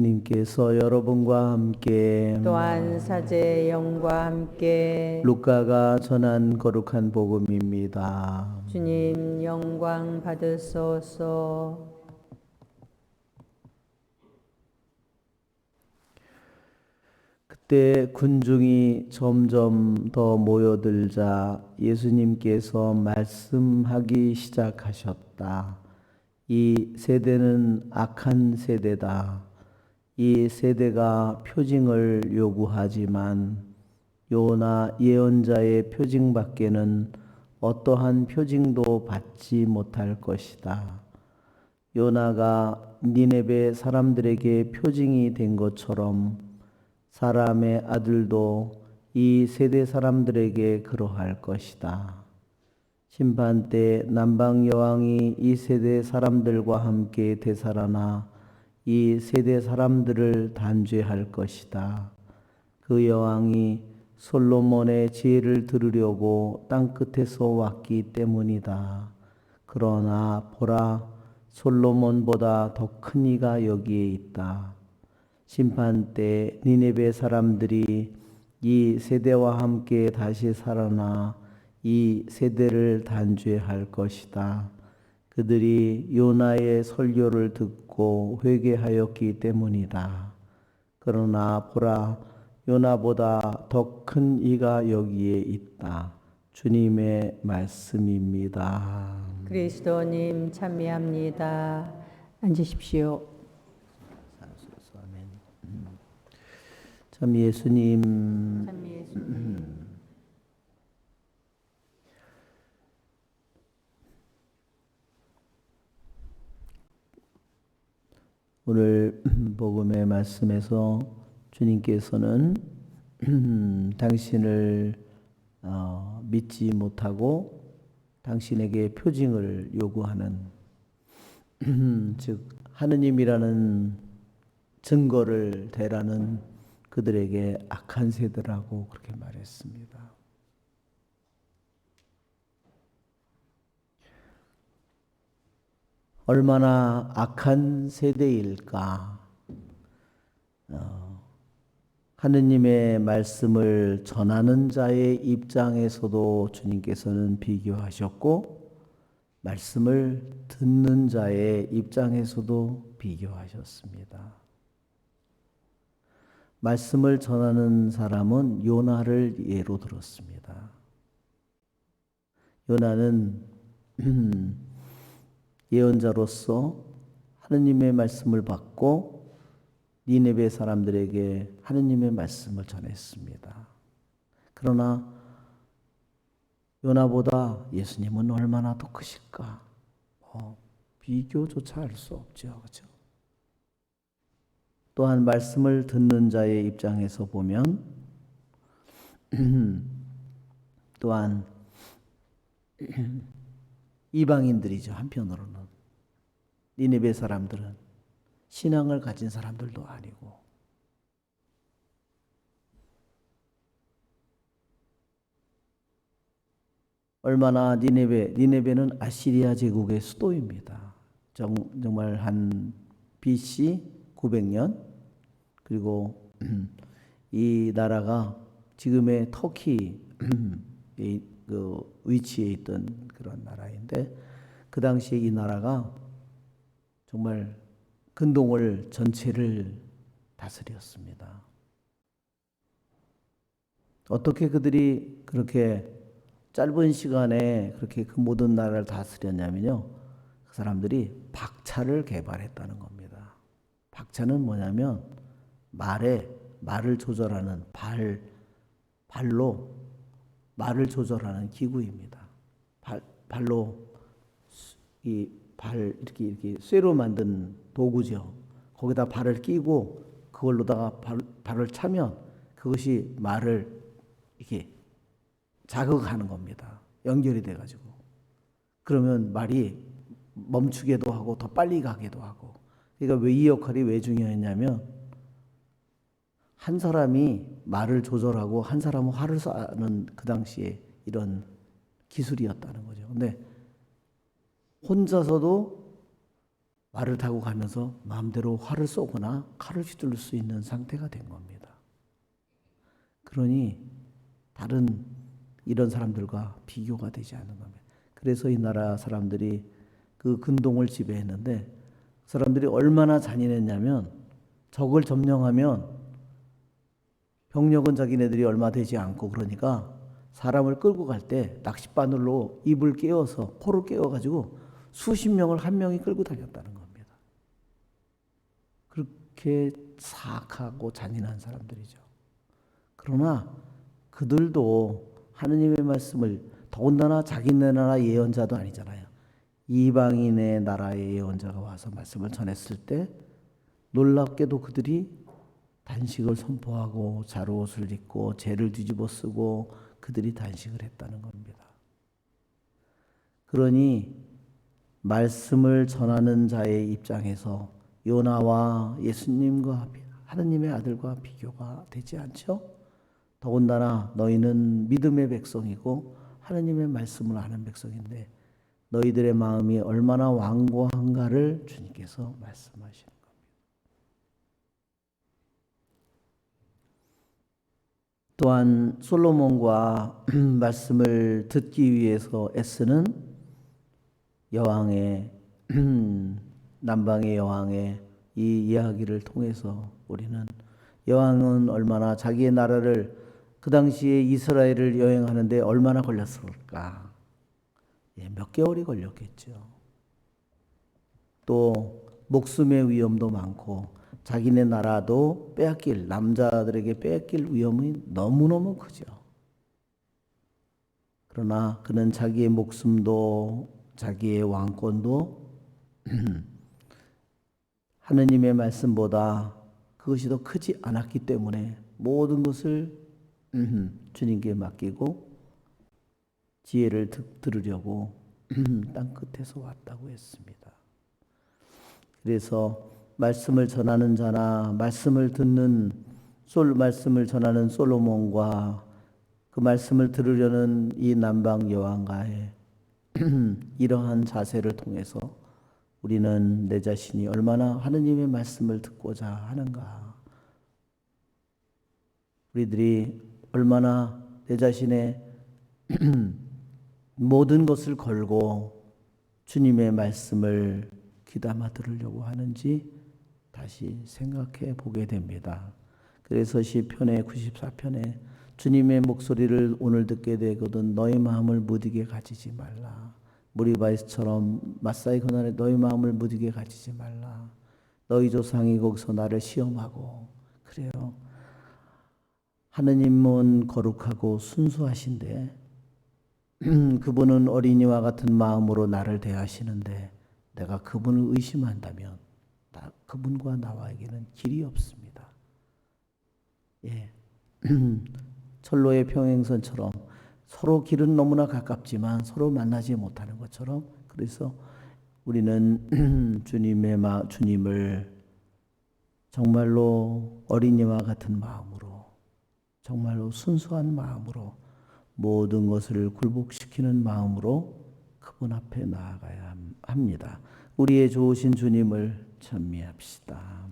님께서 여러분과 함께 또한 사제의 영과 함께 루카가 전한 거룩한 복음입니다. 주님 영광 받으소서. 그때 군중이 점점 더 모여들자 예수님께서 말씀하기 시작하셨다. 이 세대는 악한 세대다. 이 세대가 표징을 요구하지만 요나 예언자의 표징밖에는 어떠한 표징도 받지 못할 것이다. 요나가 니네베 사람들에게 표징이 된 것처럼 사람의 아들도 이 세대 사람들에게 그러할 것이다. 심판 때 남방 여왕이 이 세대 사람들과 함께 되살아나 이 세대 사람들을 단죄할 것이다. 그 여왕이 솔로몬의 지혜를 들으려고 땅끝에서 왔기 때문이다. 그러나 보라, 솔로몬보다 더 큰 이가 여기에 있다. 심판 때 니네베 사람들이 이 세대와 함께 다시 살아나 이 세대를 단죄할 것이다. 그들이 요나의 설교를 듣고 회개하였기 때문이다. 그러나 보라, 요나보다 더 큰 이가 여기에 있다. 주님의 말씀입니다. 그리스도님 참미합니다. 앉으십시오. 참 예수님, 참 예수님. 오늘 복음의 말씀에서 주님께서는 당신을 믿지 못하고 당신에게 표징을 요구하는 즉 하느님이라는 증거를 대라는 그들에게 악한 세대라고 그렇게 말했습니다. 얼마나 악한 세대일까? 하느님의 말씀을 전하는 자의 입장에서도 주님께서는 비교하셨고 말씀을 듣는 자의 입장에서도 비교하셨습니다. 말씀을 전하는 사람은 요나를 예로 들었습니다. 요나는 예언자로서 하느님의 말씀을 받고 니네베 사람들에게 하느님의 말씀을 전했습니다. 그러나 요나보다 예수님은 얼마나 더 크실까? 비교조차 할 수 없죠. 그렇죠? 또한 말씀을 듣는 자의 입장에서 보면 또한 이방인들이죠. 한편으로는 니네베 사람들은 신앙을 가진 사람들도 아니고 얼마나 니네베는 아시리아 제국의 수도입니다. 정말 한 BC 900년 그리고 이 나라가 지금의 터키 그 위치에 있던 그런 나라인데 그 당시에 이 나라가 정말 근동을 전체를 다스렸습니다. 어떻게 그들이 그렇게 짧은 시간에 그렇게 그 모든 나라를 다스렸냐면요. 그 사람들이 박차를 개발했다는 겁니다. 박차는 뭐냐면 말을 조절하는 발로 말을 조절하는 기구입니다. 발로 이렇게 쇠로 만든 도구죠. 거기다 발을 끼고 그걸로다가 발을 차면 그것이 말을 이렇게 자극하는 겁니다. 연결이 돼가지고. 그러면 말이 멈추게도 하고 더 빨리 가기도 하고. 그러니까 왜 이 역할이 왜 중요했냐면 한 사람이 말을 조절하고 한 사람은 화를 쏴는 그 당시에 이런 기술이었다는 거죠. 근데 혼자서도 말을 타고 가면서 마음대로 활을 쏘거나 칼을 휘두를 수 있는 상태가 된 겁니다. 그러니 다른 이런 사람들과 비교가 되지 않는 겁니다. 그래서 이 나라 사람들이 그 근동을 지배했는데 사람들이 얼마나 잔인했냐면 적을 점령하면 병력은 자기네들이 얼마 되지 않고 그러니까 사람을 끌고 갈 때 낚싯바늘로 입을 깨워서 코를 깨워가지고 수십 명을 한 명이 끌고 다녔다는 겁니다. 그렇게 사악하고 잔인한 사람들이죠. 그러나 그들도 하느님의 말씀을 더군다나 자기네 나라 예언자도 아니잖아요. 이방인의 나라의 예언자가 와서 말씀을 전했을 때 놀랍게도 그들이 단식을 선포하고 자루옷을 입고 재를 뒤집어 쓰고 그들이 단식을 했다는 겁니다. 그러니 말씀을 전하는 자의 입장에서 요나와 예수님과 하느님의 아들과 비교가 되지 않죠? 더군다나 너희는 믿음의 백성이고 하느님의 말씀을 아는 백성인데 너희들의 마음이 얼마나 완고한가를 주님께서 말씀하시는 겁니다. 또한 솔로몬과 말씀을 듣기 위해서 애쓰는 여왕의 남방의 여왕의 이 이야기를 통해서 우리는 여왕은 얼마나 자기의 나라를 그 당시에 이스라엘을 여행하는데 얼마나 걸렸을까? 몇 개월이 걸렸겠죠. 또 목숨의 위험도 많고 자기네 나라도 빼앗길 남자들에게 빼앗길 위험이 너무너무 크죠. 그러나 그는 자기의 목숨도 자기의 왕권도 하느님의 말씀보다 그것이 더 크지 않았기 때문에 모든 것을 주님께 맡기고 지혜를 들으려고 땅 끝에서 왔다고 했습니다. 그래서 말씀을 전하는 자나 말씀을 전하는 솔로몬과 그 말씀을 들으려는 이 남방 여왕가의 이러한 자세를 통해서 우리는 내 자신이 얼마나 하느님의 말씀을 듣고자 하는가, 우리들이 얼마나 내 자신의 모든 것을 걸고 주님의 말씀을 귀담아 들으려고 하는지 다시 생각해 보게 됩니다. 그래서 시편의 94편에 주님의 목소리를 오늘 듣게 되거든 너희 마음을 무디게 가지지 말라. 무리바에서처럼 마사의 그날에 너희 마음을 무디게 가지지 말라. 너희 조상이 거기서 나를 시험하고. 그래요. 하느님은 거룩하고 순수하신데 그분은 어린이와 같은 마음으로 나를 대하시는데 내가 그분을 의심한다면 그분과 나와에게는 길이 없습니다. 예. 철로의 평행선처럼 서로 길은 너무나 가깝지만 서로 만나지 못하는 것처럼 그래서 우리는 주님을 정말로 어린이와 같은 마음으로 정말로 순수한 마음으로 모든 것을 굴복시키는 마음으로 그분 앞에 나아가야 합니다. 우리의 좋으신 주님을 찬미합시다.